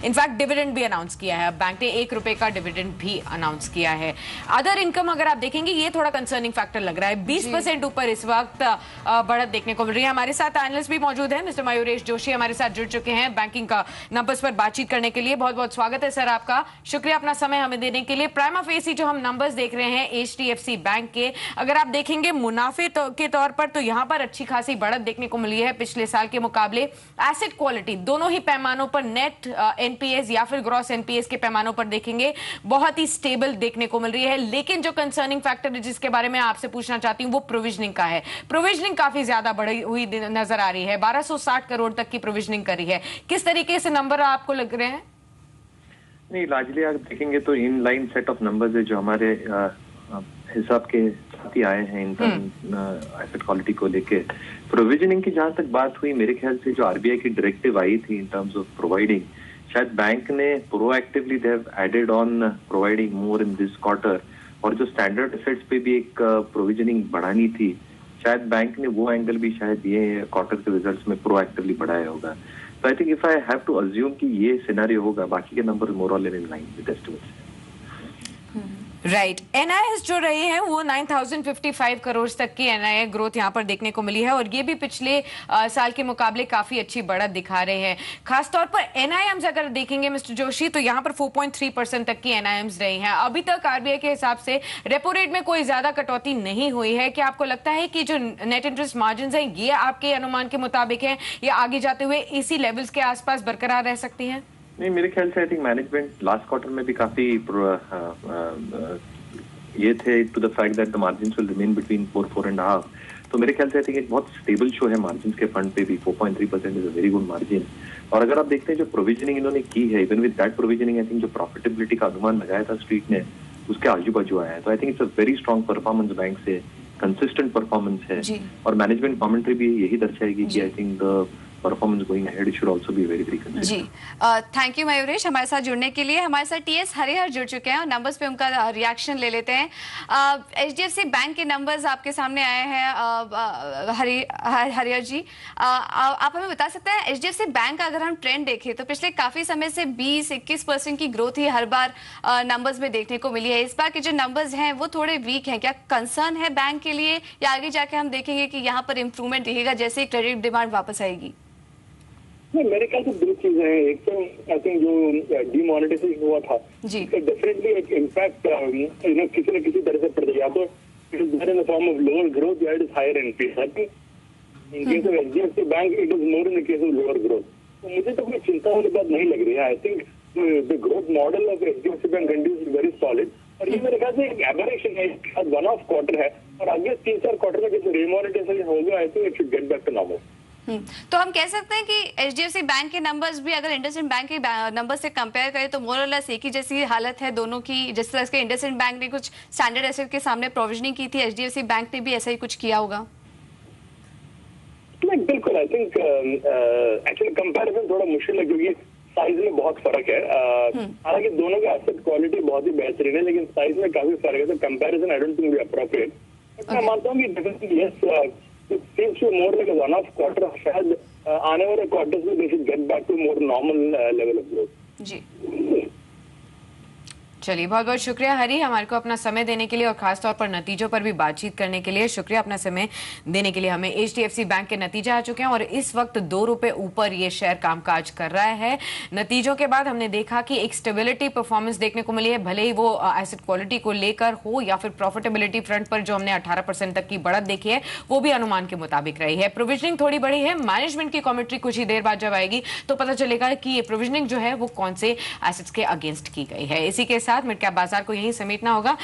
In fact dividend भी announce किया है। बैंक ने ₹1 का डिविडेंड भी अनाउंस किया है। अदर इनकम अगर आप देखेंगे, ये थोड़ा कंसर्निंग फैक्टर लग रहा है। 20% ऊपर इस वक्त बढ़त देखने को मिल रही है। हमारे साथ एनालिस्ट भी मौजूद है, मिस्टर मयूरेश जोशी हमारे साथ जुड़ चुके हैं बैंकिंग का नंबर्स पर बातचीत करने के लिए। बहुत बहुत स्वागत है सर आपका। शुक्रिया अपना समय हमें देने के लिए। प्राइमा फेसी जो हम नंबर्स देख रहे हैं HDFC बैंक के, अगर आप देखेंगे मुनाफे के तौर पर तो यहां पर अच्छी खासी बढ़त देखने को मिली है पिछले साल के मुकाबले। एसेट क्वालिटी दोनों ही पैमानों पर, नेट एनपीएस या फिर ग्रॉस एनपीएस के पैमानों पर देखेंगे बहुत ही स्टेबल देखने को मिल रही है। लेकिन जो कंसर्निंग फैक्टर है जिसके बारे में आपसे पूछना चाहती हूं वो प्रोविजनिंग का है। प्रोविजनिंग काफी ज्यादा बढ़ी हुई नजर आ रही है, 1260 करोड़ तक की प्रोविजनिंग करी है। किस तरीके से नंबर आपको लग रहे हैं? नहीं, लार्जली आप देखेंगे तो in line set of numbers है जो हमारे हिसाब के साथ ही आए हैं इन एसेट क्वालिटी को लेके। प्रोविजनिंग की जहां तक बात हुई, मेरे ख्याल से जो आरबीआई की डायरेक्टिव आई थी इन टर्म्स ऑफ प्रोवाइडिंग, शायद बैंक ने proactively they have added on providing more in this quarter, और जो स्टैंडर्ड एसेट्स पे भी एक प्रोविजनिंग बढ़ानी थी, शायद बैंक ने वो एंगल भी शायद ये क्वार्टर के रिजल्ट्स में प्रोएक्टिवली बढ़ाया होगा। तो I think if I have to assume कि ये सिनेरियो होगा, बाकी के नंबर मोर और less in line with estimates. Right. NIS जो रहे हैं वो 9055 करोड़ तक की एनआईए ग्रोथ यहां पर देखने को मिली है, और ये भी पिछले साल के मुकाबले काफी अच्छी बढ़त दिखा रहे हैं। खासतौर पर एनआईएम्स अगर देखेंगे मिस्टर जोशी तो यहां पर 4.3% तक की एनआईएम्स रही हैं। अभी तक आरबीआई के हिसाब से रेपो रेट में कोई ज्यादा कटौती नहीं हुई है। क्या आपको लगता है कि जो नेट इंटरेस्ट मार्जिन है ये आपके अनुमान के मुताबिक है या आगे जाते हुए इसी लेवल्स के आसपास बरकरार रह सकती है? नहीं, मेरे ख्याल से I think management last quarter में भी काफी ये थे to the fact that the margins will remain between 4-4.5। तो मेरे ख्याल से आई थिंक एक बहुत स्टेबल शो है मार्जिन्स के फ्रंट पे भी। 4.3% is a very good margin. और अगर आप देखते हैं जो प्रोविजनिंग इन्होंने की है, even with that provisioning, I think जो प्रॉफिटेबिलिटी का अनुमान लगाया था स्ट्रीट ने उसके आजू बाजू आया है। तो I think it's a very strong performance bank से, कंसिस्टेंट परफॉर्मेंस है, और मैनेजमेंट कमेंट्री भी यही दर्शाएगी कि I think the performance going ahead should also be very consistent. जी, थैंक यू मयूरेश हमारे साथ जुड़ने के लिए। हमारे साथ टीएस हरिहर जुड़ चुके हैं और नंबर्स पे उनका रिएक्शन ले लेते हैं। एचडीएफसी बैंक के नंबर्स आपके सामने आए हैं। हरिहर जी, आप हमें बता सकते हैं एचडीएफसी बैंक का अगर हम ट्रेंड देखें तो पिछले काफी समय से 20-21% की ग्रोथ ही हर बार नंबर्स में देखने को मिली है। इस बार के जो नंबर्स हैं वो थोड़े वीक हैं, क्या कंसर्न है बैंक के लिए, या आगे जाके हम देखेंगे कि यहाँ पर इंप्रूवमेंट दिखेगा जैसे ही क्रेडिट डिमांड वापस आएगी? मेरे ख्याल से दो चीजें हैं। एक तो आई थिंक जो डिमोनेटाइजेशन हुआ था डेफिनेटली एक इम्पैक्ट किसी न किसी तरह से पड़ गया। तो it is there in the form of lower growth या it is higher NPS. I think in case of HDFC bank it is more in the case of lower growth. तो मुझे तो कोई चिंता वाली बात नहीं लग रही है। आई think the growth model of HDFC bank continues very solid, और ये मेरे ख्याल से एक एबरेशन है, वन ऑफ क्वार्टर है, और आगे 3-4 क्वार्टर में जैसे रिमोनेटाइजेशन होगा I think it should get back to normal. तो हम कह सकते हैं कि एचडीएफसी बैंक के नंबर्स भी अगर इंडसइंड बैंक के नंबर से कंपेयर करें तो मोर और लेस एक ही जैसी हालत है दोनों की। जिस तरह से इंडसइंड बैंक ने कुछ स्टैंडर्ड एसेट के सामने प्रोविजनिंग की थी, एचडीएफसी बैंक ने भी ऐसा ही कुछ किया होगा। बिल्कुल, आई थिंक एक्चुअली कंपैरिजन थोड़ा मुश्किल है क्योंकि साइज में बहुत फर्क है। हालांकि दोनों का एसेट क्वालिटी बहुत ही बेहतरीन है, लेकिन साइज में काफी फर्क है। तो comparison I don't think we appropriate, but मैं मानता हूँ कि definitely yes it seems to more like a one-off quarter. शायद आने वाले क्वार्टर्स में they should get back to more normal level of growth. जी, चलिए बहुत बहुत शुक्रिया हरी हमारे को अपना समय देने के लिए और खासतौर पर नतीजों पर भी बातचीत करने के लिए। शुक्रिया अपना समय देने के लिए। हमें एचडीएफसी बैंक के नतीजे आ चुके हैं और इस वक्त ₹2 ऊपर ये शेयर कामकाज कर रहा है। नतीजों के बाद हमने देखा कि एक स्टेबिलिटी परफॉर्मेंस देखने को मिली है, भले ही वो एसेट क्वालिटी को लेकर हो या फिर प्रॉफिटेबिलिटी फ्रंट पर जो हमने 18% तक की बढ़त देखी है वो भी अनुमान के मुताबिक रही है। प्रोविजनिंग थोड़ी बड़ी है। मैनेजमेंट की कमेंट्री कुछ ही देर बाद जब आएगी तो पता चलेगा कि ये प्रोविजनिंग जो है वो कौन से एसेट्स के अगेंस्ट की गई है। इसी के साथ मिड कैप बाजार को यहीं समेटना होगा।